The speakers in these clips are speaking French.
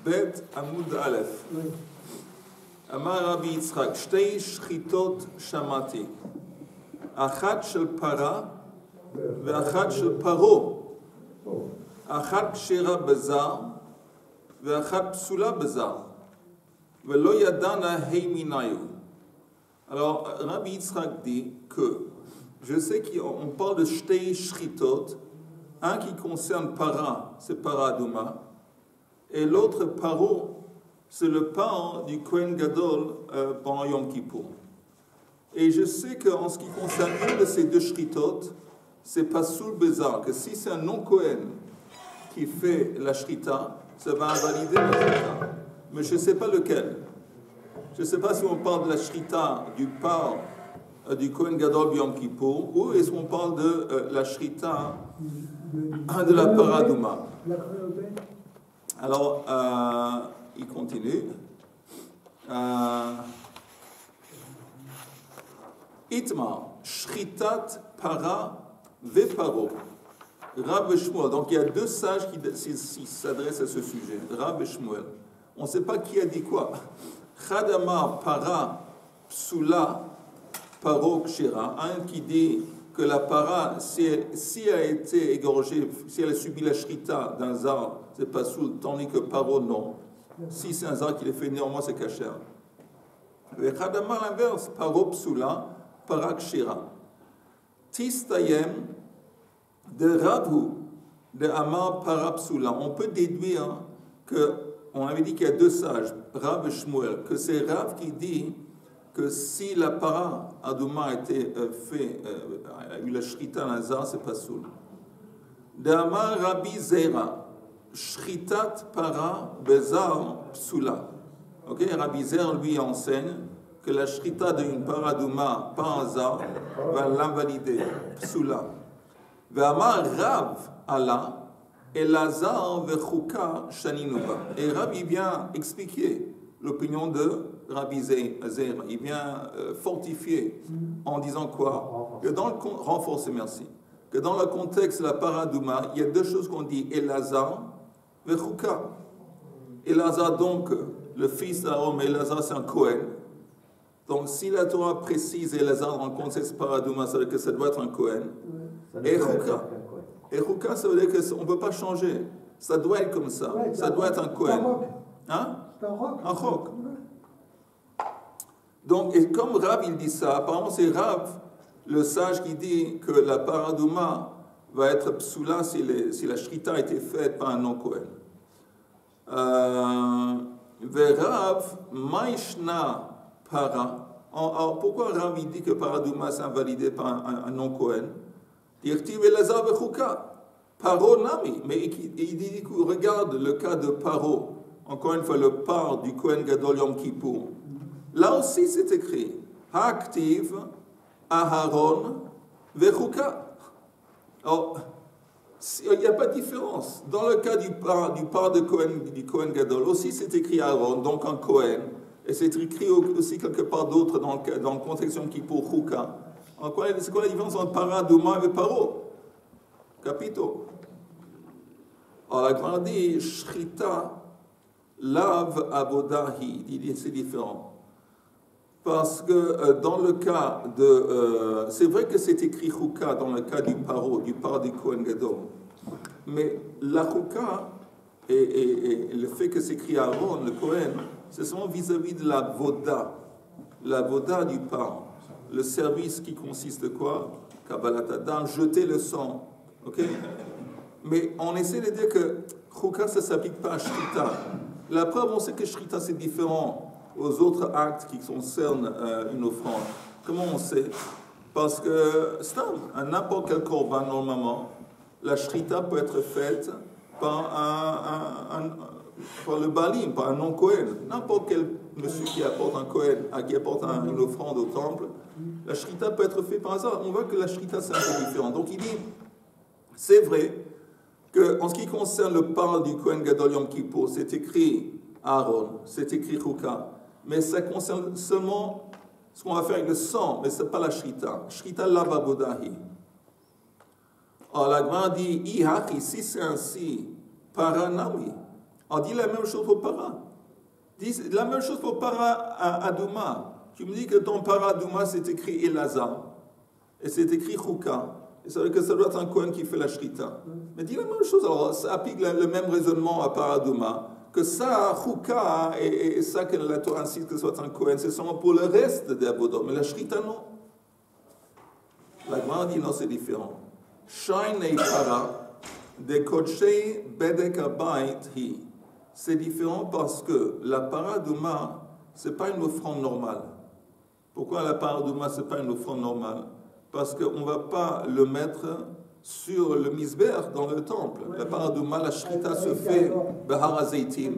Bet Amud Aleph. Amar Rabbi Yitzchak, Shtei Shchitot Shamati. Achat shel para ve'achat shel paro. Achat kshera bezar ve'achat psula bezar. Ve'lo yadana heiminayu. Alors, Rabbi Yitzchak dit que, je sais qu'on parle de Shtei Shchitot, un qui concerne para, c'est para Aduma, et l'autre paro, c'est le pain du Kohen Gadol pendant Yom Kippour. Et je sais qu'en ce qui concerne une de ces deux shritot, c'est Pasul Bezar, que si c'est un non-Kohen qui fait la shrita, ça va invalider la shrita. Mais je ne sais pas lequel. Je ne sais pas si on parle de la shrita du pain du Kohen Gadol Yom Kippour, ou est-ce qu'on parle de la shrita de la paradouma. Alors, il continue. Itmar, shritat para veparo. Rav et Shmuel. Donc, il y a deux sages qui s'adressent à ce sujet. Rav et Shmuel. On ne sait pas qui a dit quoi. Chadamar para psula paro kshira. Un qui dit que la para, si elle a été égorgée, si elle a subi la shrita d'un zar, c'est pas soul, tandis que paro, non. Si c'est un zar qui l'est fait, néanmoins, c'est kasher. Et chadamar l'inverse, paro psula, para kshira. Tistayem de Ravu, de Amar para psula. On peut déduire que, on avait dit qu'il y a deux sages, Rav et Shmuel, que c'est Rav qui dit que si la para Adouma a été fait, a eu la shrita nazar, c'est pas soul. D'Amar Rabbi Zera, shritat para bezar psula. Ok, Rabbi Zera lui enseigne que la shrita d'une para Adouma, pas un zar, va l'invalider, psula. D'Amar Rav Allah, Elazar vechuka shaninuba. Et Rav il vient expliquer l'opinion de Rabbi Zera, il vient fortifier en disant quoi? Que dans le renforcer, merci. Que dans le contexte de la paradouma, il y a deux choses qu'on dit, Elazar, Vechuka. Elazar donc, le fils d'Aaron, Elazar c'est un Kohen. Donc si la Torah précise Elazar dans le contexte paradouma, ça veut dire que ça doit être un Kohen. Et Chuka. Et Chuka, ça veut dire qu'on ne peut pas changer. Ça doit être comme ça. Ça doit être un Kohen. Hein? Un roc. Donc, et comme Rav il dit ça, apparemment c'est Rav, le sage qui dit que la paradouma va être psula si la shrita a été faite par un non-Kohen. Rav maishna para. Alors, pourquoi Rav il dit que paradouma c'est invalidé par un non-Kohen? Dirtiv Elazar vechuka. Paro nami. Mais il dit, regarde le cas de Paro. Encore une fois, le par du Kohen Gadol Yom Kippour. Là aussi, c'est écrit Ha'aktiv Aharon Vechuka. Alors, il n'y a pas de différence. Dans le cas du par de Kohen, du Kohen Gadol, aussi c'est écrit Aaron, donc un Kohen. Et c'est écrit aussi quelque part d'autre dans le contexte Yom Kippour Chuka. C'est quoi la différence entre Paradouma et Paro? Capito. Alors, la Gemara dit Shrita. Lav Abodahi, il dit c'est différent. Parce que dans le cas de. C'est vrai que c'est écrit Chuka dans le cas du paro, du par du Kohen Gadol. Mais la Chuka et le fait que c'est écrit Aaron, le Kohen, c'est seulement vis-à-vis de la Voda. La Voda du par. Le service qui consiste de quoi? Kabbalat Adam, jeter le sang. Ok? Mais on essaie de dire que Chuka, ça ne s'applique pas à Shrita. La preuve, on sait que Shrita, c'est différent aux autres actes qui concernent une offrande. Comment on sait? Parce que, à n'importe quel korban, normalement, la Shrita peut être faite par le Balim, par un non-Kohen. N'importe quel monsieur qui apporte un Kohen, qui apporte une offrande au temple, la Shrita peut être faite par hasard. On voit que la Shrita, c'est un peu différent. Donc il dit, c'est vrai, en ce qui concerne le par du Kohen Gadol Yom Kippour, c'est écrit Aaron, c'est écrit Chuka, mais ça concerne seulement ce qu'on va faire avec le sang, mais ce n'est pas la Shrita. Shrita Lavabodahi. Alors la Gemara dit, Ihachi, si c'est ainsi, Paranami, On dit la même chose pour para. La même chose pour para Adouma. Tu me dis que ton para Adouma, c'est écrit Elazar. Et c'est écrit Chouka. Et ça veut dire que ça doit être un Kohen qui fait la Shrita. Mais dis la même chose. Alors, ça applique le même raisonnement à para Adouma. Que ça, Chouka, et ça que la Torah insiste que ce soit un Kohen, c'est seulement pour le reste des Abodot. Mais la Shrita, non. La Gemara dit non, c'est différent. Shain et para, de Kodshei Bedek Abayit hi. C'est différent parce que la para Adouma, ce n'est pas une offrande normale. Pourquoi la para Adouma, ce n'est pas une offrande normale? Parce qu'on ne va pas le mettre sur le misber dans le temple. La para Adouma, la shrita se fait Bahar HaZeitim.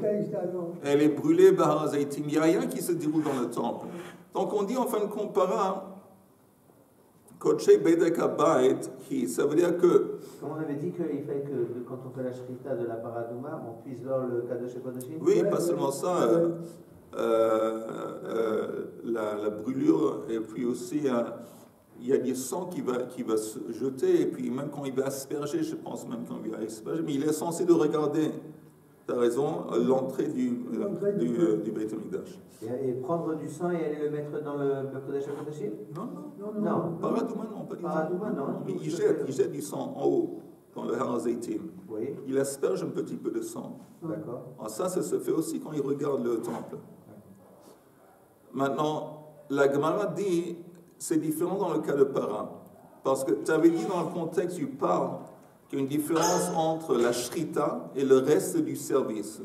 Elle est brûlée Bahar HaZeitim. Il n'y a rien qui se déroule dans le temple. Donc on dit en fin de compte para, Kodshei Bedek Abayit hi. Ça veut dire que Comme on avait dit qu'il fallait que quand on fait la shrita de la para Adouma, on puisse voir le Kadosh HaKodashim. Oui, pas seulement ça, la brûlure, et puis aussi il y a du sang qui va se jeter, et puis même quand il va asperger, je pense même quand il va asperger, mais il est censé de regarder, tu as raison, l'entrée du Beit HaMikdash. Et prendre du sang et aller le mettre dans le Kadosh HaKodashim? Non. Para Adouma, non, pas du tout. Para Adouma, non. Mais il jette du sang en haut, dans le Har HaZeitim. Oui. Il asperge un petit peu de sang. D'accord. Alors ça se fait aussi quand il regarde le temple. Maintenant, la Gemara dit, c'est différent dans le cas de para. Parce que tu avais dit dans le contexte du par qu'il y a une différence entre la shrita et le reste du service.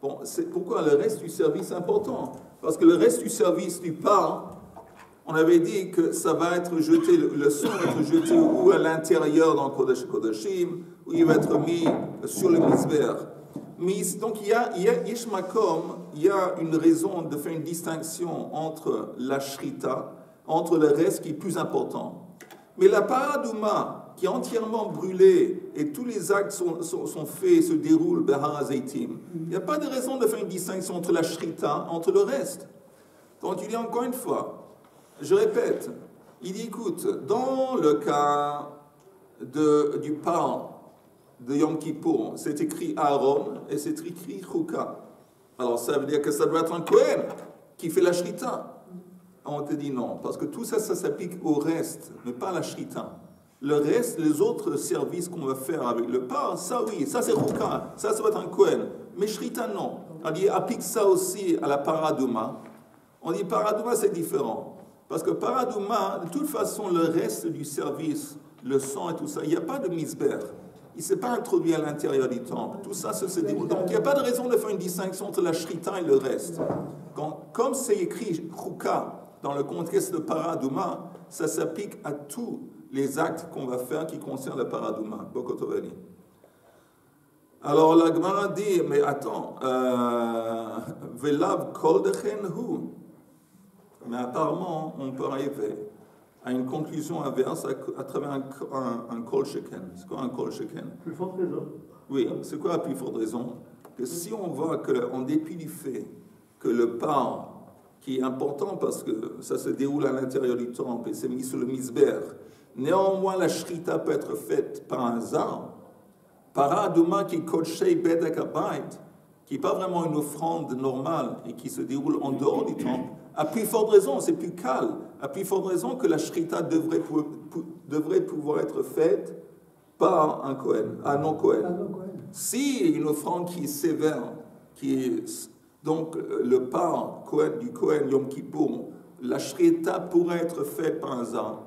Bon, c'est pourquoi le reste du service est important. Parce que le reste du service du par, on avait dit que ça va être jeté, le sang va être jeté ou à l'intérieur dans le Kodesh Kodashim, ou il va être mis sur le misber. Mais donc il y a une raison de faire une distinction entre la shrita, entre le reste qui est plus important. Mais la para Adouma, qui est entièrement brûlée et tous les actes sont faits, se déroulent Bahar HaZeitim, il n'y a pas de raison de faire une distinction entre la shrita, entre le reste. Donc il dit encore une fois, je répète, il dit écoute, dans le cas du par de Yom Kippour, c'est écrit Aaron et c'est écrit Chouka. Alors ça veut dire que ça doit être un Kohen qui fait la shrita. On te dit non, parce que tout ça, ça s'applique au reste, mais pas à la shrita. Le reste, les autres services qu'on va faire avec le par, ça oui, ça c'est Chouka, ça va être un Kohen. Mais shrita non. On dit applique ça aussi à la para Adouma. On dit para Adouma c'est différent. Parce que para Adouma, de toute façon, le reste du service, le sang et tout ça, il n'y a pas de misber. Il ne s'est pas introduit à l'intérieur du temple. Tout ça se déroule. Donc il n'y a pas de raison de faire une distinction entre la shrita et le reste. Comme c'est écrit Chouka dans le contexte de para Adouma, ça s'applique à tous les actes qu'on va faire qui concernent la para Adouma. Bokotovani. Alors la Gemara dit, mais attends, Velav kol dechen hu. Mais apparemment, on peut arriver à une conclusion inverse à travers un kol sheken. C'est quoi un kol sheken? Plus forte raison. Oui, c'est quoi la plus forte raison? Que si on voit qu'en dépit du fait que le par, qui est important parce que ça se déroule à l'intérieur du temple et c'est mis sur le misber, néanmoins la shrita peut être faite par un hasard, para Adouma qui est kodshei bedek habayit, qui n'est pas vraiment une offrande normale et qui se déroule en dehors du temple, à plus forte raison, c'est plus calme, à plus forte raison que la shrita devrait pouvoir être faite par un Kohen, un non-Kohen. Si une offrande qui est sévère, qui est donc le par du Kohen Yom Kippour, la shrita pourrait être faite par un hasard.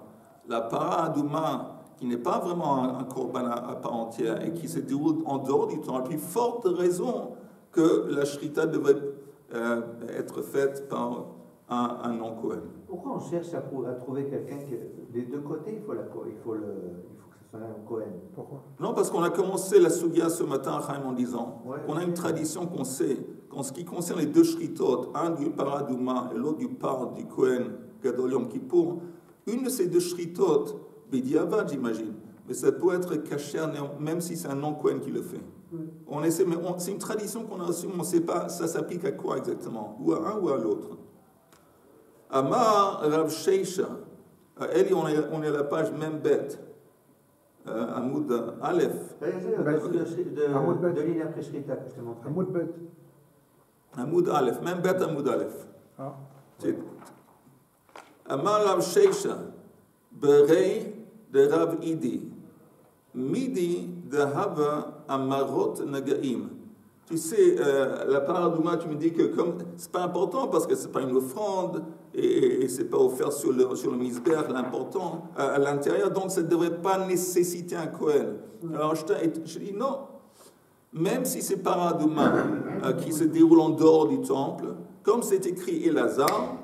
La para Adouma, qui n'est pas vraiment un korban à part entière et qui se déroule en dehors du temple, à plus forte raison que la shrita devrait être faite par un non-Kohen. Pourquoi on cherche à trouver quelqu'un qui, des deux côtés, il faut que ce soit un Kohen? Pourquoi? Non, parce qu'on a commencé la Sugia ce matin à Chaim en disant qu'on a une okay. tradition qu'on sait qu'en ce qui concerne les deux shritot, un du para Adouma et l'autre du par du Kohen Gadol Yom Kippour, une de ces deux shritot, Bediavad j'imagine, mais ça peut être caché même si c'est un non-Kohen qui le fait. C'est une tradition qu'on a reçue, mais on ne sait pas ça s'applique à quoi exactement, ou à un ou à l'autre. Amar Rav Sheisha, Eli, on est à la page même bête. Amoud Aleph. De ligne après Shrita que je t'ai montré. Amoud Bet. Amoud Aleph, même Bet Amoud Aleph. Ah. Amar Rav Sheisha, Berei de Rav Idi, Midi de Hava Amarot Nagaim. Tu sais, la paradouma, tu me dis que comme c'est pas important parce que c'est pas une offrande et c'est pas offert sur le misbeh, l'important à l'intérieur, donc ça ne devrait pas nécessiter un Kohen. Alors je dis non. Même si c'est paradouma qui se déroule en dehors du temple, comme c'est écrit Elazar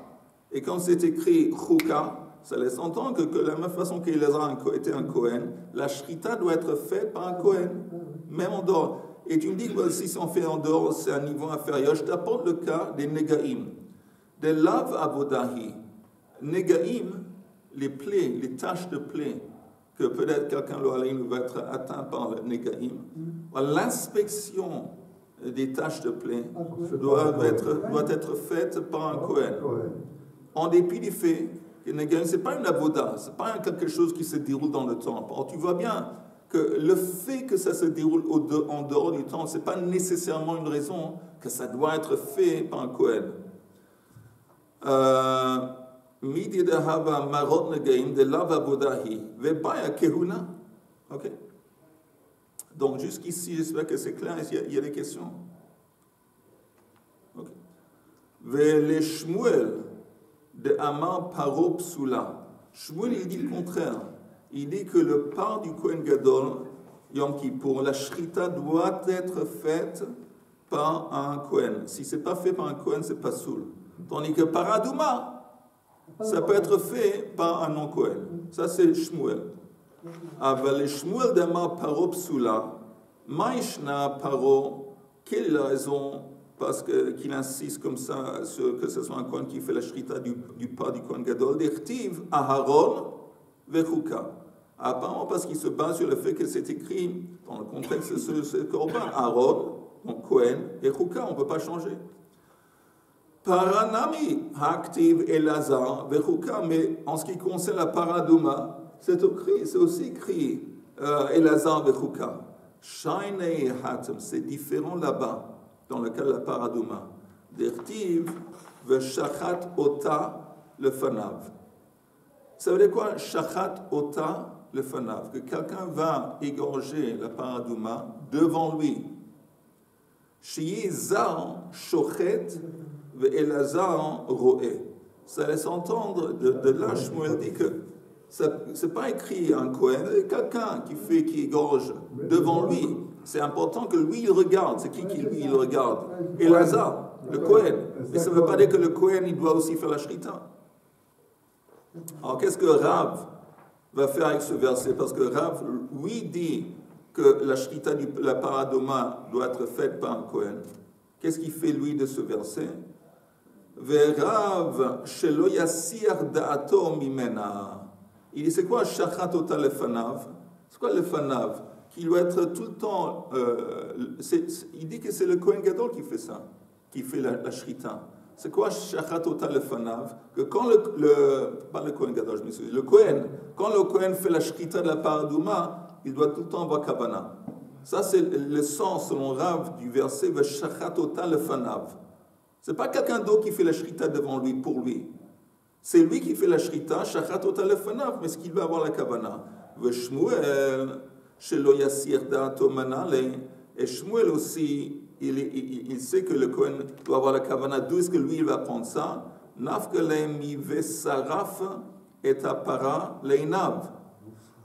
et comme c'est écrit Chouka, ça laisse entendre que de la même façon qu'Elazar était un Kohen, la shrita doit être faite par un Kohen, même en dehors. Et tu me dis que si on fait en dehors, c'est un niveau inférieur. Je t'apporte le cas des Negaim, des Lav Avodahi. Negaim, les plaies, les taches de plaies, que peut-être quelqu'un va être atteint par le Negaim. L'inspection des taches de plaies doit être faite par un Kohen. En dépit du fait que Negaim, ce n'est pas une avoda, ce n'est pas quelque chose qui se déroule dans le temple. Alors tu vois bien que le fait que ça se déroule en dehors du temple, ce n'est pas nécessairement une raison que ça doit être fait par un Kohen. Midi de Hava Marot Negaim de Lav Avodahi Vebaya Kehuna. Ok? Donc jusqu'ici, j'espère que c'est clair. Il y a des questions? Ok. Vele Shmuel de Amar Paro Psula. Shmuel, il dit le contraire. Il dit que le part du Kohen Gadol, Yom Kippour, la shrita doit être faite par un Kohen. Si ce n'est pas fait par un Kohen, c'est pas soul. Tandis que Paradouma, ça peut être fait par un non-Kohen. Ça, c'est Shmuel. Aval Shmuel d'Amar Paro Psula, Maïshna Paro, quelle est la raison parce qu'il insiste comme ça que ce soit un Kohen qui fait la shrita du part du Kohen Gadol, d'Echtiv Aharon Vechuka. Apparemment parce qu'il se base sur le fait que c'est écrit dans le contexte de ce Korban, Aaron, donc Kohen, et Chuka, on ne peut pas changer. Paranami, Haktiv, Elazar, Vechuka, mais en ce qui concerne la Paradouma, c'est aussi écrit Elazar, Vechuka. Shainei Hatem, c'est différent là-bas, dans le cas de la Paradouma. Dertiv, Veshachat Ota, le Fanav. Ça veut dire quoi, Shachat Ota, le Fanav? Que quelqu'un va égorger la Paradouma devant lui. Shiyezar Shochet ve'elazar ro'eh. Ça laisse entendre, de là, Shmuel dit que c'est pas écrit un Kohen, c'est quelqu'un qui égorge devant lui. C'est important que lui, il regarde. C'est qui lui, il regarde? Elazar, le Kohen. Mais ça ne veut pas dire que le Kohen, il doit aussi faire la shrita. Alors, qu'est-ce que Rav va faire avec ce verset? Parce que Rav, lui, dit que la shrita de la Paradouma doit être faite par un Kohen. Qu'est-ce qu'il fait, lui, de ce verset? Verav shelo yasir da'ato mimena. Il dit, c'est quoi shachat ota le fanav? C'est quoi le fanav? Qui doit être tout le temps... il dit que c'est le Kohen Gadol qui fait ça, qui fait la shrita. C'est quoi shachat ota le fanav? Que quand pas le Kohen Gadol, je me souviens, le Kohen, quand le Kohen fait la shrita de la Paradouma, il doit tout le temps avoir kavana. Ça, c'est le sens, selon Rav, du verset veshachat ota le fanav. Ce n'est pas quelqu'un d'autre qui fait la shrita devant lui, pour lui. C'est lui qui fait la shrita, shachat ota le fanav, mais est-ce qu'il va avoir la kavana? Veshmuel, shelo yasir da'ato manale. Et Shmuel aussi, il sait que le Kohen doit avoir la kavana. D'où est-ce que lui, il va prendre ça? Nafkele mi vesaraf et apara leinav.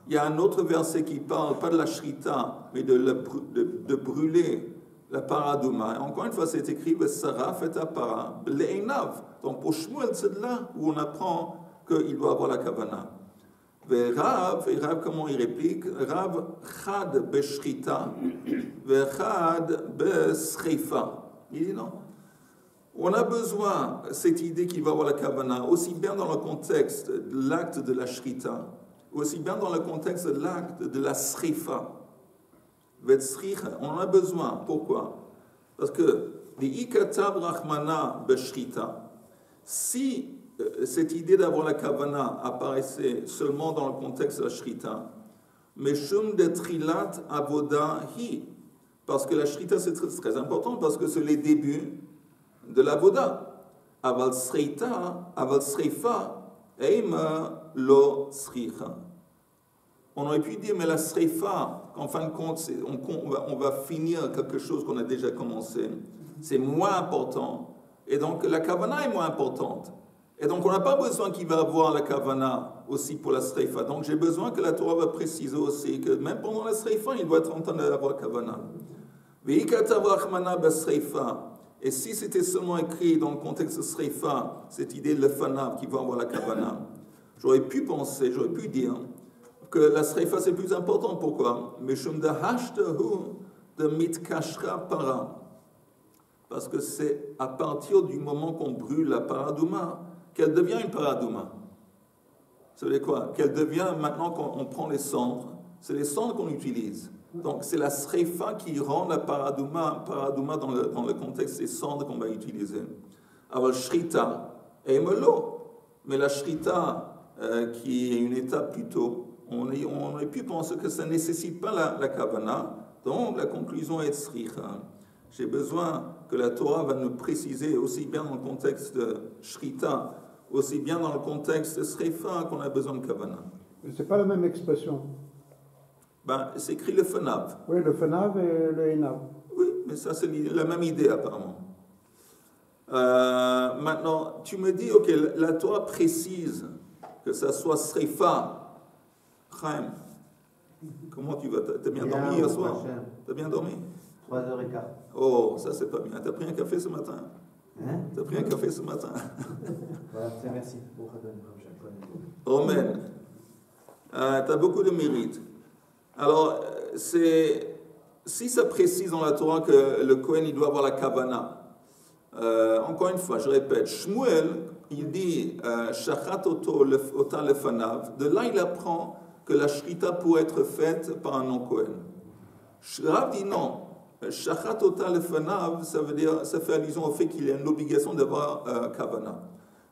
Il y a un autre verset qui parle, pas de la shrita, mais de brûler la Paradouma. Encore une fois, c'est écrit vesaraf et apara leinav. Donc pour Shmuel, c'est de là où on apprend qu'il doit avoir la kavana. Et Rav, comment il réplique? Rav chad beshrita, chad besreifa. Il dit non. On a besoin, cette idée qu'il va avoir la kavana, aussi bien dans le contexte de l'acte de la shrita, aussi bien dans le contexte de l'acte de la sreifa. On en a besoin. Pourquoi? Parce que si cette idée d'avoir la kavana apparaissait seulement dans le contexte de la shrita, Meshum de trilat avoda hi. Parce que la shrita, c'est très important, parce que c'est les débuts de l'avoda. Aval sreita, aval sreifa, eima lo sricha. On aurait pu dire, mais la sreifa, en fin de compte, on va finir quelque chose qu'on a déjà commencé. C'est moins important. Et donc, la kavana est moins importante. Et donc, on n'a pas besoin qu'il va avoir la kavana aussi pour la sreifa. Donc, j'ai besoin que la Torah va préciser aussi que même pendant la sreifa, il doit être en train d'avoir kavana. Et si c'était seulement écrit dans le contexte de sreifa, cette idée de lefanav qui va avoir la kavana, j'aurais pu penser, j'aurais pu dire que la sreifa c'est plus important. Pourquoi? Parce que c'est à partir du moment qu'on brûle la paradouma qu'elle devient une paradouma. Vous savez quoi? Qu'elle devient, maintenant qu'on prend les cendres, c'est les cendres qu'on utilise. Donc c'est la sreifa qui rend la paradouma dans le contexte des cendres qu'on va utiliser. Alors shrita et melo, mais la shrita qui est une étape plus tôt, on aurait pu penser que ça ne nécessite pas la kavana, donc la conclusion est sricha. J'ai besoin que la Torah va nous préciser aussi bien dans le contexte de shrita, aussi bien dans le contexte de sreifa qu'on a besoin de kavana. Mais ce n'est pas la même expression. Ben, c'est écrit le fenav. Oui, le fenav et le enav. Oui, mais ça c'est la même idée apparemment. Maintenant, tu me dis, ok, la Torah précise que ça soit sreifa. Chaim, comment tu vas? T'as bien dormi hier soir? T'as bien dormi? 3h15. Oh, ça c'est pas bien. T'as pris un café ce matin? Hein? T'as pris un café ce matin? Voilà, merci. Amen. T'as beaucoup de mérite. Alors, si ça précise dans la Torah que le Kohen il doit avoir la kavana, encore une fois, je répète, Shmuel, il dit Shachat ota lefanav, de là il apprend que la shrita pourrait être faite par un non-Kohen. Rav dit non, Shachat ota lefanav, ça fait allusion au fait qu'il y a une obligation d'avoir kavana.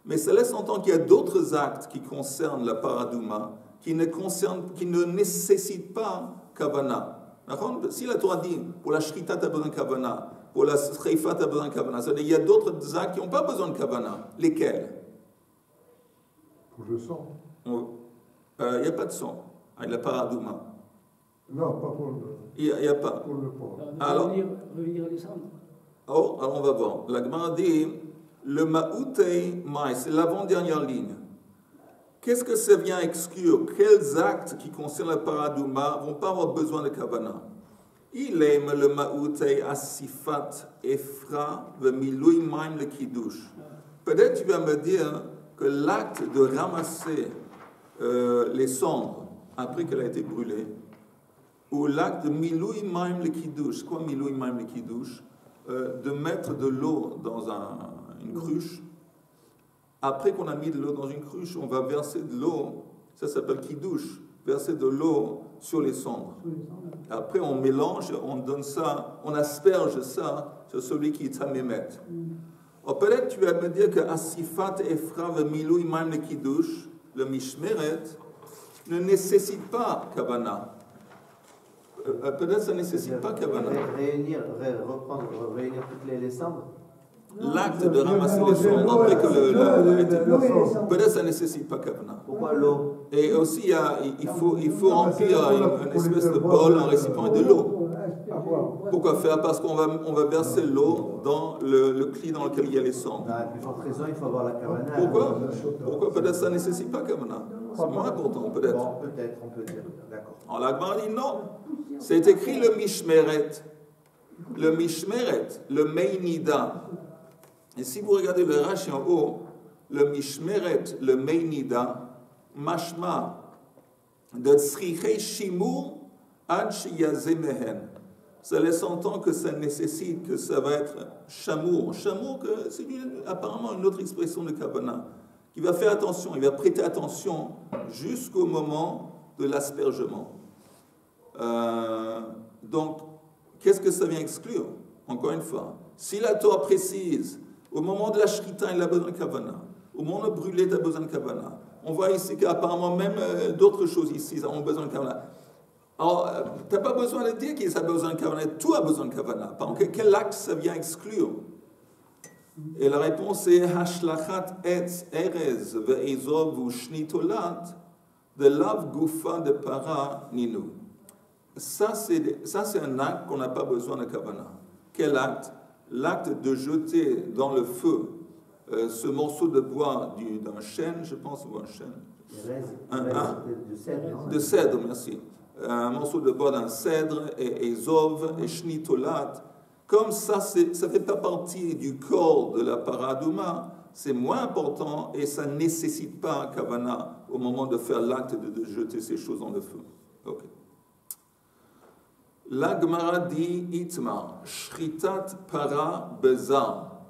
Mais ça laisse entendre qu'il y a d'autres actes qui concernent la paradouma, qui ne nécessite pas kavana. Si la Torah dit pour la shrita tu as besoin de kavana, pour la sreifa tu as besoin de kavana, c'est-à-dire il y a d'autres actes qui n'ont pas besoin de kavana. Lesquels? Pour le sang. Il n'y a pas de sang avec la paradouma. Non, pas pour le. Il n'y a pas. Pour le porc. Alors, revenir les cendres. Oh, alors on va voir. La Gemara dit le ma'utei mai, c'est l'avant-dernière ligne. Qu'est-ce que ça vient exclure? Quels actes qui concernent la paradouma ne vont pas avoir besoin de kavana? Il aime le ma'utei asifat efra v'milui maim le kiddush. Peut-être tu vas me dire que l'acte de ramasser les cendres après qu'elle a été brûlée, ou l'acte de milui maim le kiddush. Quoi milui maim le kiddush? De mettre de l'eau dans une cruche. Après qu'on a mis de l'eau dans une cruche, on va verser de l'eau, ça s'appelle kiddush, verser de l'eau sur les cendres. Après on mélange, on donne ça, on asperge ça sur celui qui est tamémet. Or peut-être tu vas me dire que asifat efra v'milui maim le kiddush, le mishmeret, ne nécessite pas kavana. Peut-être ça ne nécessite pas kavana. Réunir toutes les cendres. L'acte de ramasser les cendres après que peut-être ça ne nécessite pas kavana. Pourquoi l'eau? Et aussi il faut remplir une espèce de bol, un récipient de l'eau. Pourquoi faire? Parce qu'on va verser l'eau dans le cli dans lequel il y a les cendres. Dans la plus forte raison, il faut avoir la kavana. Pourquoi peut-être ça ne nécessite pas kavana? C'est moins important peut-être. Bon, peut-être, on peut dire. D'accord. Alors la Gemara dit non. C'est écrit le mishmeret. Le mishmeret, le meinida. Et si vous regardez le Rashi en haut, le mishmeret, le meinida, mashma, de tzrichei shimur ad sheyazemehen. Ça laisse entendre que ça nécessite, que ça va être chamour. Chamour, c'est apparemment une autre expression de kavana, qui va faire attention, il va prêter attention jusqu'au moment de l'aspergement. Donc, qu'est-ce que ça vient exclure? Encore une fois, si la Torah précise, au moment de la shrita, il a besoin de kavana, au moment de brûler, il a besoin de kavana. On voit ici qu'apparemment même d'autres choses ici ont besoin de kavana. Alors, tu n'as pas besoin de dire qu'il a besoin de kavana, tout a besoin de kavana. Par contre, quel acte ça vient exclure? Et la réponse est Hashlachat etz erez ve'ezov u'shnitolat de lav gufa de para ninu. Ça, c'est un acte qu'on n'a pas besoin de kavana. Quel acte? L'acte de jeter dans le feu ce morceau de bois d'un chêne, je pense, ou un chêne. De cèdre. De cèdre, merci. Un morceau de bois d'un cèdre, et ezov, et shnitolat. Comme ça ne fait pas partie du corps de la paradouma, c'est moins important et ça ne nécessite pas un kavana au moment de faire l'acte de jeter ces choses dans le feu. Okay. La Gemara dit Itmar, Shritat para bezar.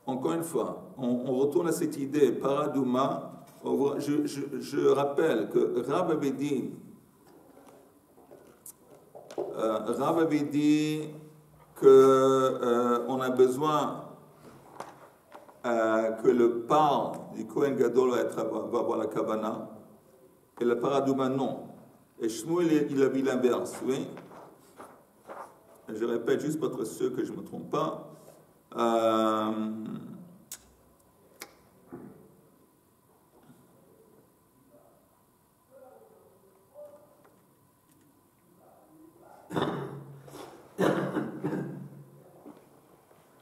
Encore une fois, on retourne à cette idée, paradouma. Je rappelle que Rav avait dit qu'on a besoin que le par du Kohen Gadol va avoir la kavana et le paradouma non. Et Shmuel, il a vu l'inverse, oui. Je répète juste pour être sûr que je ne me trompe pas.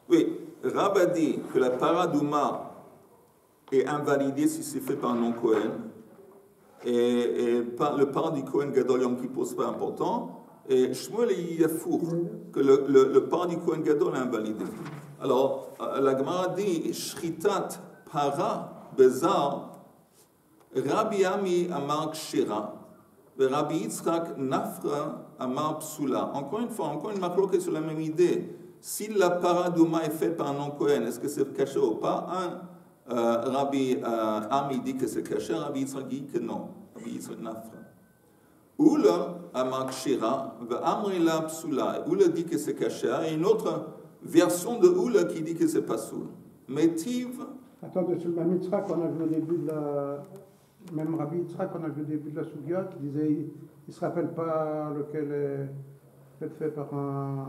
Oui, Rav a dit que la paradouma est invalidée si c'est fait par un non-Kohen. Et le par du Kohen Gadol Yom Kippur, ce n'est pas important. Et Shmuel, il est fou que le par du Kohen Gadol est invalidé. Alors, la Gemara dit Shritat para bezar, Rabbi Ami amar kshira, et Rabbi Yitzchak nafra amar psula. Encore une marque sur la même idée. Si la paradouma est faite par un non-Kohen, est-ce que c'est caché ou pas? Rabbi Ami dit que c'est caché, Rabbi Yitzchak dit que non. Rabbi Yitzchak nafra. Oula amar kshira, ve'amri la psula. Oula dit que c'est caché, et une autre version de Oula qui dit que c'est pas soul. Métiv. Attendez, sur le même Yitzhak qu'on a vu au début de la. Même Rabbi Yitzhak qu'on a vu au début de la Sougia, qui disait il ne se rappelle pas lequel est fait par un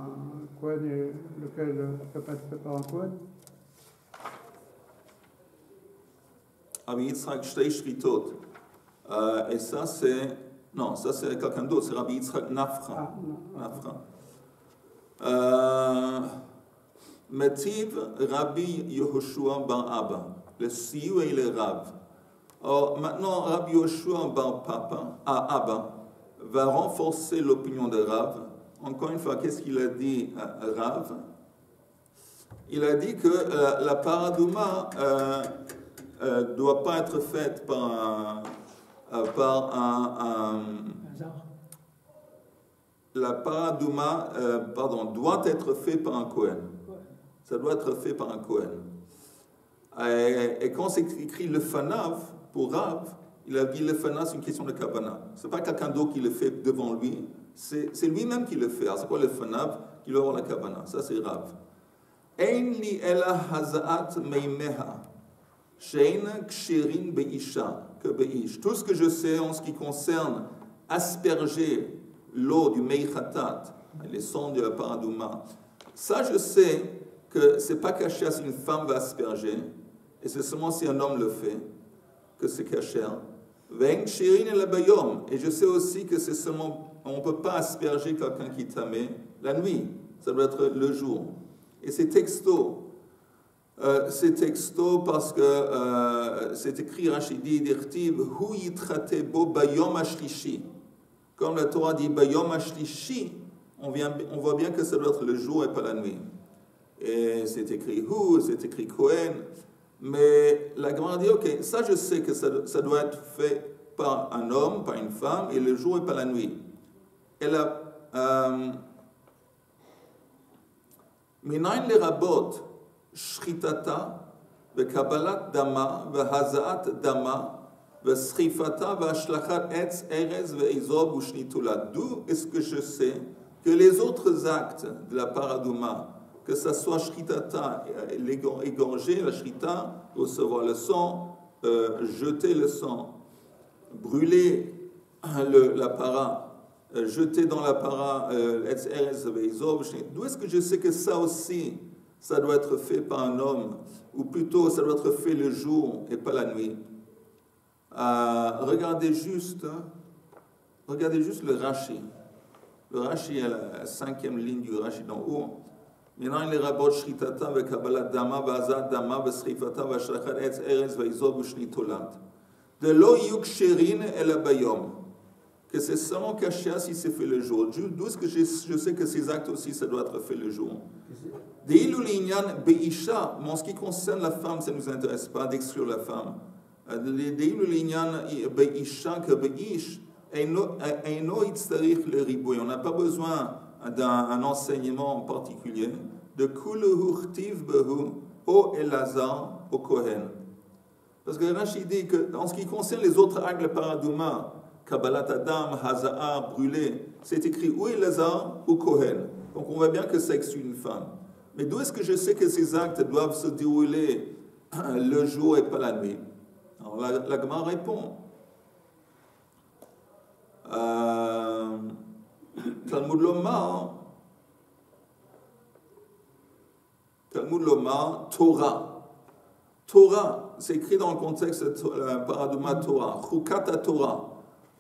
Kohen et lequel ne peut pas être fait par un Kohen. Rabbi Yitzhak Shtei Shritot. Et ça c'est. Non, ça c'est quelqu'un d'autre, c'est Rabbi Yitzhak Nafra. Métiv Rabbi Yehoshua bar Abba, le Siou et le Rav. Alors maintenant, Rabbi Yehoshua bar Abba va renforcer l'opinion de Rav. Encore une fois, qu'est-ce qu'il a dit à Rav? Il a dit que la paradouma ne doit pas être faite par la paradouma, doit être fait par un Kohen. Ça doit être fait par un Kohen. Et quand c'est écrit le fanav pour Rav, il a dit le fanav, c'est une question de kavana. Ce n'est pas quelqu'un d'autre qui le fait devant lui, c'est lui-même qui le fait. Alors c'est quoi le fanav? Qui doit avoir la kavana. Ça c'est Rav. Ein li ela hazaat meimeha, shein kshirin beisha, que beish. Tout ce que je sais en ce qui concerne asperger l'eau du meichatat, les sons de la paradouma, ça je sais que ce n'est pas caché si une femme va asperger, et c'est seulement si un homme le fait que c'est caché. Et je sais aussi que c'est seulement, on ne peut pas asperger quelqu'un qui est tamé la nuit, ça doit être le jour. Et c'est texto parce que c'est écrit Rachidi Dirtiv Hu yitrate bo bayom ashlishi. Comme la Torah dit bayom ashlishi, on voit bien que ça doit être le jour et pas la nuit. Et c'est écrit Hu, c'est écrit Kohen. Mais la Gemara dit, ok, ça je sais que ça doit être fait par un homme, par une femme, et le jour et pas la nuit. Et la Minayin lerabot shritata vekabalat dama vehazaat dama vesrifata veashlachat etz erez veizob ushnitulat. D'où est-ce que je sais que les autres actes de la paradouma, que ça soit shritata, égorger la shrita, recevoir le sang, jeter le sang, brûler la para, jeter dans la para, d'où est-ce que je sais que ça aussi, ça doit être fait par un homme, ou plutôt ça doit être fait le jour et pas la nuit? Regardez juste le Rashi. Le Rashi est la 5e ligne du Rashi d'en haut. Maintenant, il est rabot shritata ve kabbalat dama vazat dama ve srifata ve shrachat etz erez ve izor ve shnitolat. De lo yuk sherin el bayom. Que c'est seulement caché si c'est fait le jour. D'où est-ce que je sais que ces actes aussi, ça doit être fait le jour? Deilu linyan beisha. Mais en ce qui concerne la femme, ça ne nous intéresse pas d'exclure la femme. Deilu linyan beisha que beish. On n'a pas besoin d'un enseignement en particulier. De kuluhurtiv behu o elazar o kohen. Parce que Rashi dit que en ce qui concerne les autres actes paradouma, kabbalat adam, haza'a, brûler, c'est écrit ou elazar ou kohen. Donc on voit bien que ça exclut une femme. Mais d'où est-ce que je sais que ces actes doivent se dérouler le jour et pas la nuit? Alors la Gemara répond. Talmud Lomar, Torah. Torah, c'est écrit dans le contexte de paradouma Torah. Chukata Torah.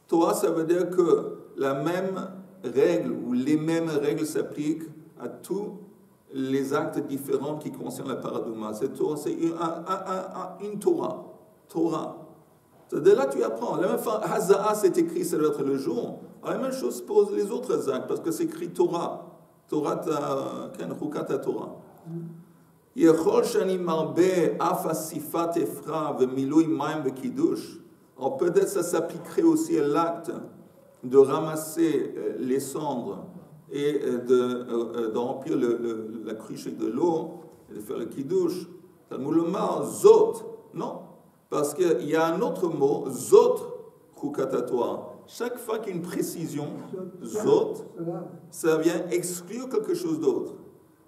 Torah, ça veut dire que la même règle ou les mêmes règles s'appliquent à tous les actes différents qui concernent la paradouma. C'est une Torah. Torah. De là, tu apprends. La même fois, Haza'a, c'est écrit, ça doit être le jour. Alors, la même chose pour les autres actes, parce que c'est écrit Torah. Torah, Chukata Torah. Yechol shani marbe afa sifat efra v'milui maim v'kiddush. Alors, peut-être ça s'appliquerait aussi à l'acte de ramasser les cendres et de remplir la cruche de l'eau et de faire le kiddush. Talmud lomar, zot. Non. Parce qu'il y a un autre mot, zot, chukata Torah. Chaque fois qu'il y a une précision, zot, ça vient exclure quelque chose d'autre.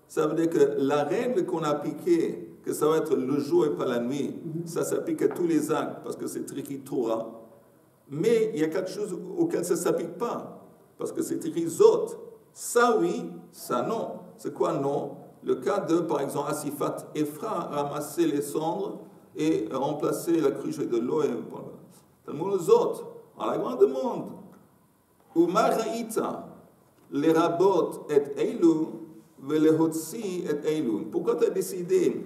Ça veut dire que la règle qu'on a appliquée, que ça va être le jour et pas la nuit, ça s'applique à tous les actes, parce que c'est écrit Torah. Mais il y a quelque chose auquel ça ne s'applique pas, parce que c'est écrit zot. Ça oui, ça non. C'est quoi non? Le cas de, par exemple, Asifat Ephra, ramasser les cendres, et remplacer la cruche de l'eau et Talmud Zot. Alors la grande demande, Umaraïta, les rabot et eilu, velehotsi et eilu. Pourquoi tu as décidé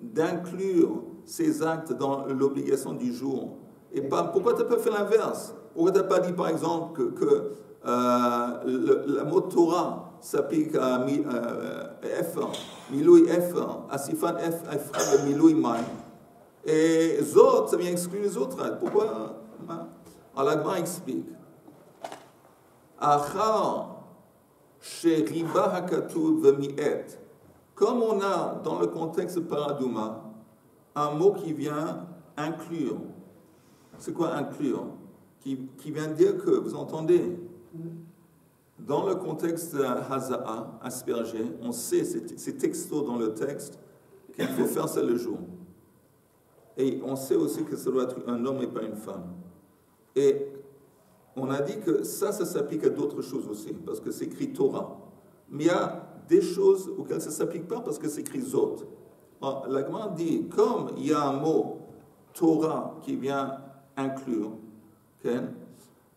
d'inclure ces actes dans l'obligation du jour? Et pas, pourquoi tu n'as pas fait l'inverse? Pourquoi tu n'as pas dit par exemple que le mot Torah s'applique à F1, Milui F1, Asifat F1, Milui Maim? Et Zot, ça vient exclure les autres. Pourquoi? Alors la Gemara explique. Achar sheriba hakatuv v'mi'et. Comme on a dans le contexte paradouma un mot qui vient inclure. C'est quoi inclure? Qui vient dire que, vous entendez, dans le contexte haza'a, asperger, on sait, c'est texto dans le texte, qu'il faut faire ça le jour. Et on sait aussi que ça doit être un homme et pas une femme. Et on a dit que ça s'applique à d'autres choses aussi, parce que c'est écrit Torah. Mais il y a des choses auxquelles ça ne s'applique pas, parce que c'est écrit Zot. Alors, la Gemara dit, comme il y a un mot Torah qui vient inclure, okay,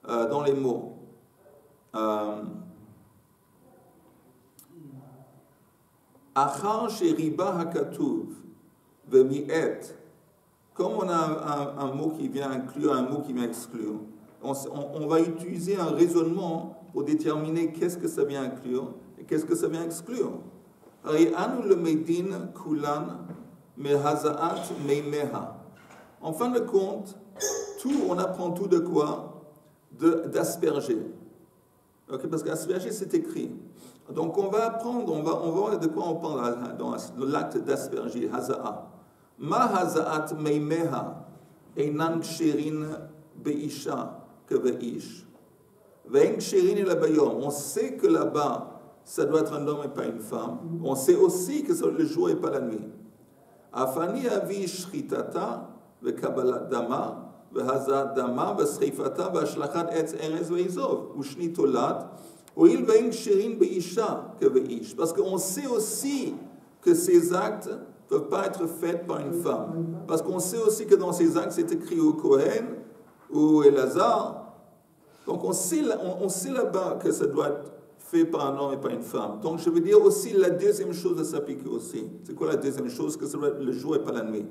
dans les mots, Achar sheriba hakatuv v'mi'et. Comme on a un mot qui vient inclure, un mot qui vient exclure, on va utiliser un raisonnement pour déterminer qu'est-ce que ça vient inclure et qu'est-ce que ça vient exclure. En fin de compte, on apprend tout de quoi? D'asperger. Okay, parce qu'asperger, c'est écrit. Donc on va apprendre, on va voir de quoi on parle dans l'acte d'asperger, haza'a. Ma haza'at meimeha einan ksherin beisha que beish. Vein ksherin et la bayom. On sait que là-bas, ça doit être un homme et pas une femme. On sait aussi que c'est le jour et pas la nuit. Afani avi shritata ve kabbalat dama והזעת דמה, ושריפתה, והשלכת עץ ארז ואזוב, ושני תולעת, הואיל ואין כשרים באישה כבאיש. Parce qu'on sait aussi que ces actes ne peuvent pas être faits par une femme. Parce qu'on sait aussi que dans ces actes, c'est écrit au Kohen ou Elazar. Donc on sait là-bas que ça doit être fait par un homme et pas une femme. Donc je veux dire aussi, la deuxième chose de s'appliquer aussi. C'est quoi la deuxième chose? Que ça doit être le jour et pas la nuit.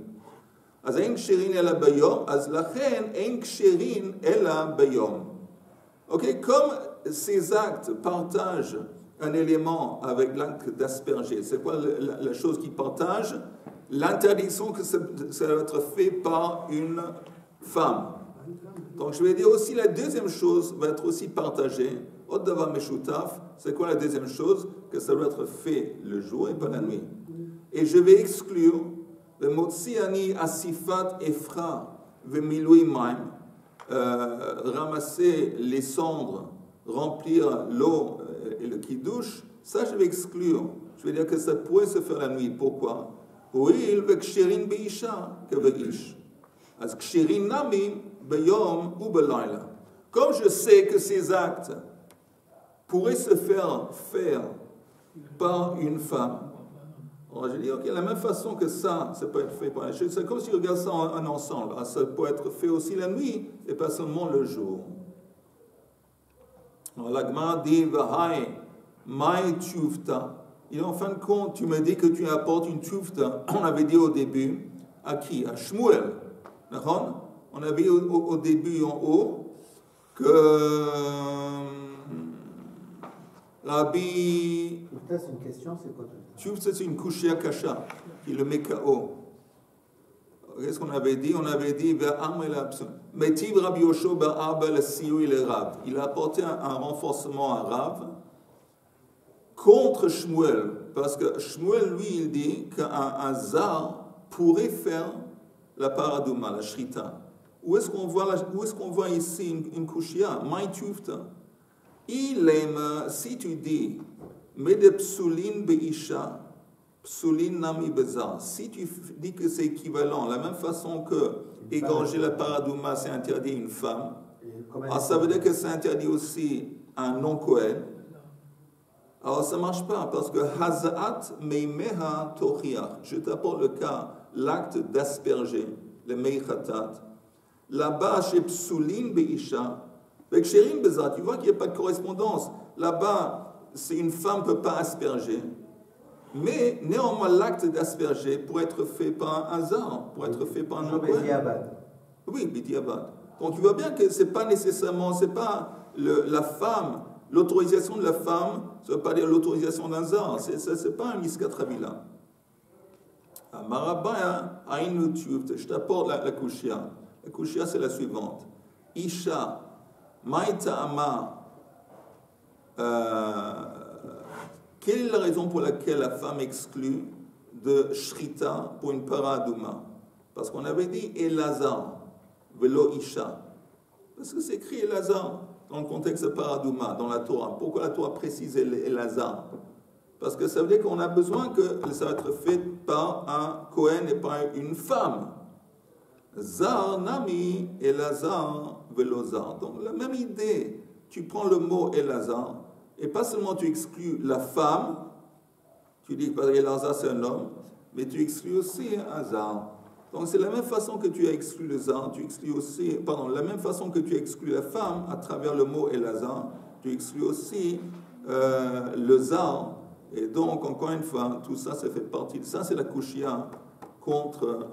אז אין כשרין אלא ביום, אז לכן אין כשרין אלא ביום. Ok, comme ces actes partagent un élément avec l'acte d'asperger, c'est quoi la chose qui partage? L'interdiction que ça doit être fait par une femme. Donc je vais dire aussi, la deuxième chose va être aussi partagée. Od davar meshutaf, c'est quoi la deuxième chose? Que ça doit être fait le jour et pas la nuit. Et je vais exclure Motziani asifat efra vemilui maim, ramasser les cendres, remplir l'eau et le kiddush, ça je vais exclure. Je vais dire que ça pourrait se faire la nuit. Pourquoi? Oui, il veut ksherin beisha keveish. Az ksherin nami beyom ou belayla. Comme je sais que ces actes pourraient se faire par une femme, alors je dis, ok, de la même façon que ça peut être fait par un chef, c'est comme si on regarde ça en ensemble. Alors, ça peut être fait aussi la nuit et pas seulement le jour. Alors la Gemara dit, Vahai, mai tufta. Et en fin de compte, tu me dis que tu apportes une tufta. On avait dit au début, à qui? À Shmuel. On avait dit au début en haut que Rabbi. C'est une question, c'est quoi? Tufta, c'est une kushia kasha, qui le met KO. Qu'est-ce qu'on avait dit? On avait dit, Metiv Rabbi Yosho ba'arba l'asiyu il est Rav. Il a apporté un renforcement à Rav contre Shmuel. Parce que Shmuel, lui, il dit qu'un zar pourrait faire la paradouma, la shrita. Où est-ce qu'on voit ici une kushia? Mai tufta. Il aime, si tu dis, mais de psoulin beisha, psoulin nami bezar. Si tu dis que c'est équivalent, la même façon que égorger la paradouma, c'est interdit à une femme, alors ça veut dire que c'est interdit aussi à un non-Kohen. Alors ça ne marche pas, parce que hazaat meimeha tochiach. Je t'apporte le cas, l'acte d'asperger, le meichatat. Là-bas, chez psoulin beisha, avec sherin bezar, tu vois qu'il n'y a pas de correspondance. Là-bas, si une femme ne peut pas asperger, mais néanmoins l'acte d'asperger pourrait être fait par un hasard, pour être fait par un Kohen. Oui, bitiabad. Donc tu vois bien que c'est pas nécessairement, c'est pas la femme, l'autorisation de la femme, ça ne veut pas dire l'autorisation d'un hasard, c'est pas un miskat rabila. Marabaya, aïnu tufta, je t'apporte la kushia. La kushia c'est la suivante. Isha, maïta ama. Quelle est la raison pour laquelle la femme exclut de shrita pour une paradouma? Parce qu'on avait dit Elazar, velo isha. Parce que c'est écrit Elazar dans le contexte de paradouma, dans la Torah. Pourquoi la Torah précise Elazar? Parce que ça veut dire qu'on a besoin que ça va être fait par un Kohen et par une femme. Zar nami Elazar velo zar. Donc la même idée. Tu prends le mot Elazar, et pas seulement tu exclus la femme, tu dis que Elazar c'est un homme, mais tu exclus aussi un zar. Donc c'est la même façon que tu as exclu le zar, tu exclus aussi, la même façon que tu exclus la femme à travers le mot Elazar, tu exclus aussi le zar. Et donc, encore une fois, tout ça, ça fait partie de ça, c'est la kushia contre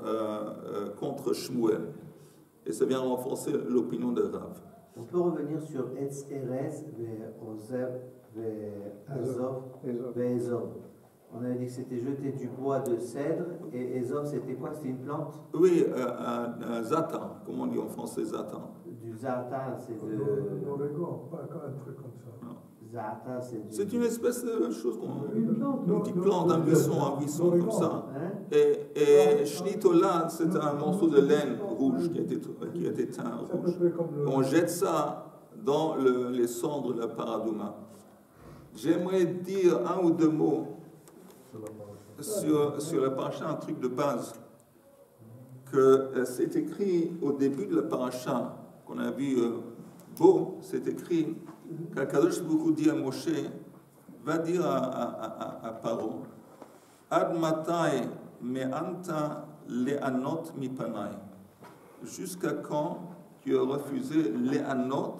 Shmuel. Et ça vient renforcer l'opinion de Rav. On peut revenir sur Etz Erez, Azov, Ezov. On avait dit que c'était jeter du bois de cèdre, et Ezov, c'était quoi? C'était une plante? Oui, un zatan, comment on dit en français zatan? Du zatan, c'est de... L'origan, pas un truc comme ça. Non. Zatan, c'est du... C'est une espèce de chose Une plante. Une petite plante, un buisson comme ça. Hein? Et Shnitola, c'est un morceau de laine rouge qui a été teint rouge. On jette ça dans les cendres de la paradouma. J'aimerais dire un ou deux mots sur la paracha, un truc de base. que c'est écrit au début de la paracha, qu'on a vu beau, c'est écrit qu'Akadosh Baruch Hu dit à Moshe, va dire à Paro, Ad matai me'anta le'anot mipanai. Jusqu'à quand tu as refusé le'anot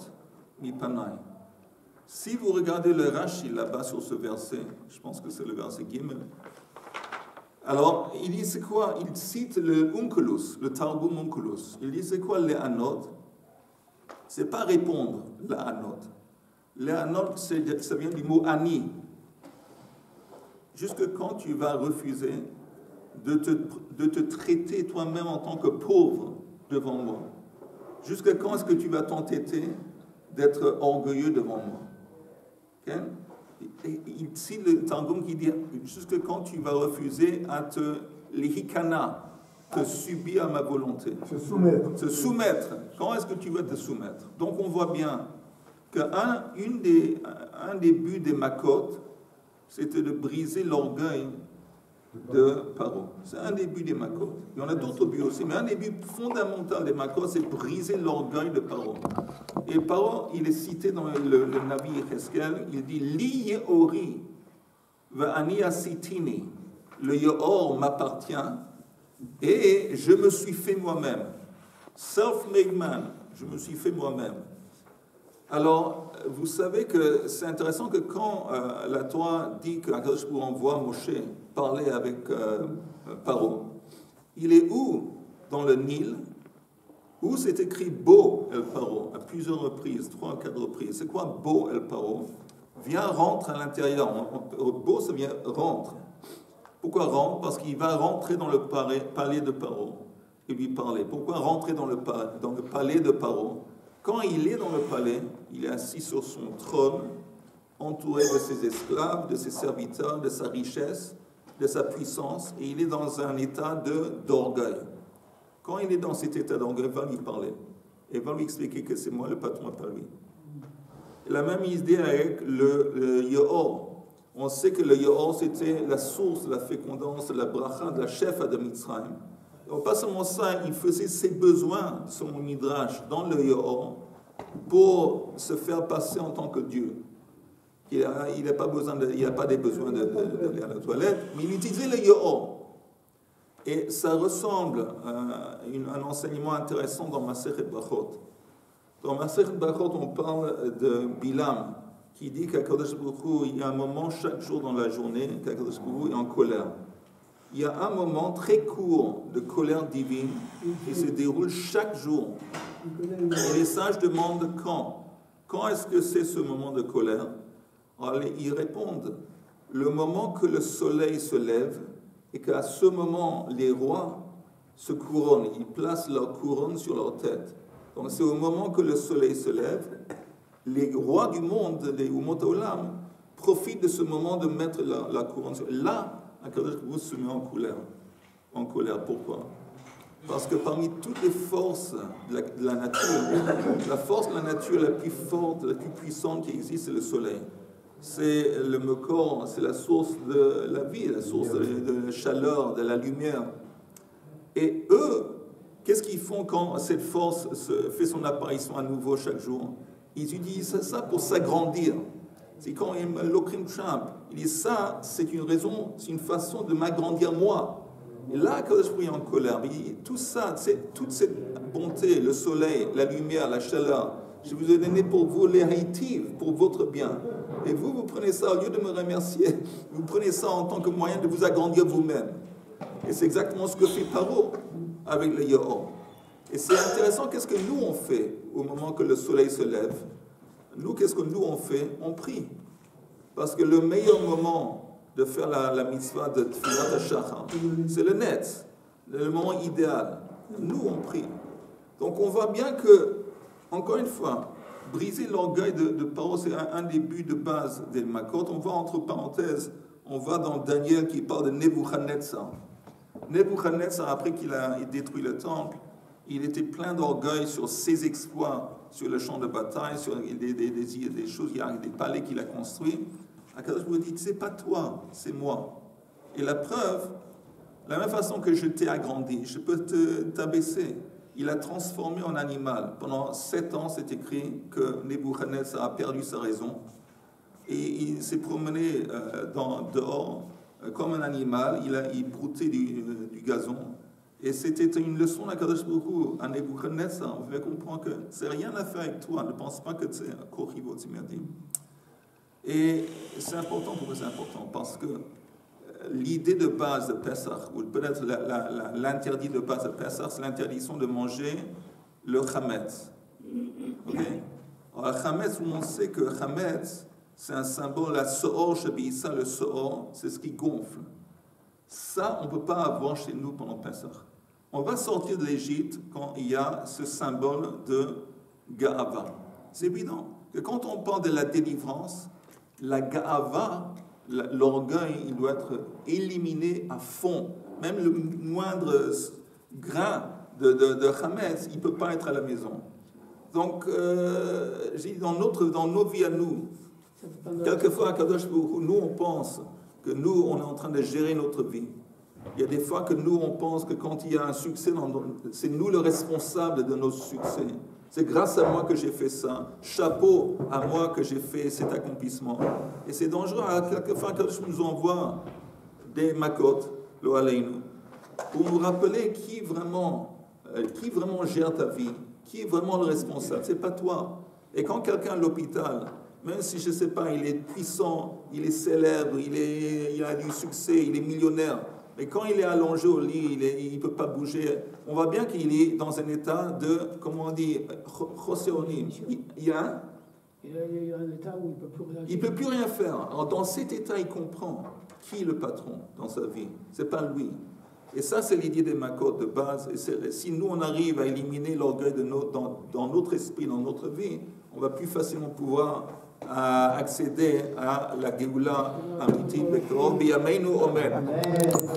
mipanai? Si vous regardez le Rashi là-bas sur ce verset, je pense que c'est le verset Gimel, alors il dit c'est quoi? Il cite le Onkelos, le Targum Onkelos. Il dit c'est quoi le'anot? C'est pas répondre, le'anot. Le'anot, ça vient du mot ani. Jusque quand tu vas refuser de te traiter toi-même en tant que pauvre devant moi? Jusqu'à quand est-ce que tu vas t'entêter d'être orgueilleux devant moi? Okay? Et il cite le Targum qui dit jusque quand tu vas refuser à te subir à ma volonté. Se soumettre. Quand est-ce que tu vas te soumettre? Donc on voit bien qu'un des buts des Makot, c'était de briser l'orgueil de Paro. C'est un des buts des Makot. Il y en a d'autres buts aussi, mais un des buts fondamentaux des Makot, c'est briser l'orgueil de Paro. Et Paro, il est cité dans le Navi Yecheskel, il dit Li Yeori ve'ani asitini. Le Yeor m'appartient et je me suis fait moi-même. Self-made man, je me suis fait moi-même. Alors, vous savez que c'est intéressant que quand la Torah dit qu'Akadosh Baruch Hu envoie Moshe parler avec Paro, il est où dans le Nil, où c'est écrit Bo el Paro à plusieurs reprises, 3 ou 4 reprises. C'est quoi Bo el Paro? Viens, rentre à l'intérieur. Bo, ça vient rentre. Pourquoi rentre? Parce qu'il va rentrer dans le palais de Paro et lui parler. Pourquoi rentrer dans le palais de Paro? Quand il est dans le palais, il est assis sur son trône, entouré de ses esclaves, de ses serviteurs, de sa richesse, de sa puissance, et il est dans un état d'orgueil. Quand il est dans cet état d'orgueil, il va lui parler, et va lui expliquer que c'est moi le patron, pas lui. Et la même idée avec le Yeor. On sait que le Yeor, c'était la source, la fécondance, la bracha de la chef de Mitzrayim. Donc, pas seulement ça, il faisait ses besoins, son midrash, dans le Yeor, pour se faire passer en tant que Dieu. Il n'a pas des besoins d'aller à la toilette, mais il utilisait le Yeor. Et ça ressemble à un enseignement intéressant dans Masechet Brachot. Dans Masechet Brachot, on parle de Bilam, qui dit qu'Akadosh Baruch Hu, il y a un moment chaque jour dans la journée qu'Akadosh Baruch Hu est en colère. Il y a un moment très court de colère divine qui se déroule chaque jour. Et les sages demandent quand. Quand est-ce que c'est ce moment de colère? Alors, ils répondent, le moment que le soleil se lève et qu'à ce moment, les rois se couronnent, ils placent leur couronne sur leur tête. Donc c'est au moment que le soleil se lève, les rois du monde, les Umot Olam, profitent de ce moment de mettre la couronne sur. Là, Akadosh Baruch Hu se met en colère. En colère, pourquoi? Parce que parmi toutes les forces de la nature, la force de la nature la plus forte, la plus puissante qui existe, c'est le soleil. C'est le Mekor, c'est la source de la vie, la source de la chaleur, de la lumière. Et eux, qu'est-ce qu'ils font quand cette force fait son apparition à nouveau chaque jour? Ils utilisent ça pour s'agrandir. C'est quand l'Okrim Trump, il dit ça, c'est une raison, c'est une façon de m'agrandir moi. Et là, quand je suis en colère, il dit, tout ça, toute cette bonté, le soleil, la lumière, la chaleur, je vous ai donné pour vous les haïtifs, pour votre bien. Et vous prenez ça, au lieu de me remercier, vous prenez ça en tant que moyen de vous agrandir vous-même. Et c'est exactement ce que fait Paro avec le Yeor. Et c'est intéressant, qu'est-ce que nous on fait au moment que le soleil se lève? Nous, qu'est-ce que nous on fait? On prie. Parce que le meilleur moment de faire la mitzvah de Tfilat HaShachar, c'est le net, le moment idéal. Nous, on prie. Donc on voit bien que, encore une fois, briser l'orgueil de Paro, c'est un des buts de base des Makot. On voit entre parenthèses, on va dans Daniel qui parle de Nebuchadnezzar. Nebuchadnezzar, après qu'il a détruit le temple, il était plein d'orgueil sur ses exploits sur le champ de bataille, sur des choses, il y a des palais qu'il a construits. Akadosh Baruch Hu dit, c'est pas toi, c'est moi. Et la preuve, De la même façon que je t'ai agrandi, je peux t'abaisser. Il a transformé en animal. Pendant 7 ans, c'est écrit que Nebuchadnezzar a perdu sa raison. Et il s'est promené dehors comme un animal. Il broutait du gazon. Et c'était une leçon d'Akadosh Baruch Hu à Nebuchadnezzar. Vous devez comprendre que c'est rien à faire avec toi. Ne pense pas que c'est un korrivo, tu m'as dit. Et c'est important, pourquoi c'est important? Parce que l'idée de base de Pessah, ou peut-être l'interdit de base de Pessah, c'est l'interdiction de manger le chametz. Okay? Alors, le chametz, on sait que chametz, c'est un symbole, la soor shabisa, le soor, c'est ce qui gonfle. Ça, on ne peut pas avoir chez nous pendant Pessah. On va sortir de l'Égypte quand il y a ce symbole de Ga'ava. C'est évident que quand on parle de la délivrance, la Ga'ava, l'orgueil, il doit être éliminé à fond. Même le moindre grain de chametz, il ne peut pas être à la maison. Donc, j'ai dit, dans nos vies à nous, quelquefois, nous, on pense que nous, on est en train de gérer notre vie. Il y a des fois que nous, on pense que quand il y a un succès, c'est nous le responsable de nos succès. C'est grâce à moi que j'ai fait ça. Chapeau à moi que j'ai fait cet accomplissement. Et c'est dangereux. Quelquefois, quand je nous envoie des makot, lo aleinu, pour nous rappeler qui vraiment gère ta vie, qui est vraiment le responsable. C'est pas toi. Et quand quelqu'un à l'hôpital, même si je ne sais pas, il est puissant, il est célèbre, il a du succès, il est millionnaire, mais quand il est allongé au lit, il ne peut pas bouger, on voit bien qu'il est dans un état de, comment on dit, choséonim. Il a un état où il ne peut plus rien faire. Il ne peut plus rien faire. Alors dans cet état, il comprend qui est le patron dans sa vie. Ce n'est pas lui. Et ça, c'est l'idée des makot de base. Et si nous, on arrive à éliminer l'orgueil dans notre esprit, dans notre vie, on va plus facilement pouvoir accéder à la Géoula Amitit. Amen.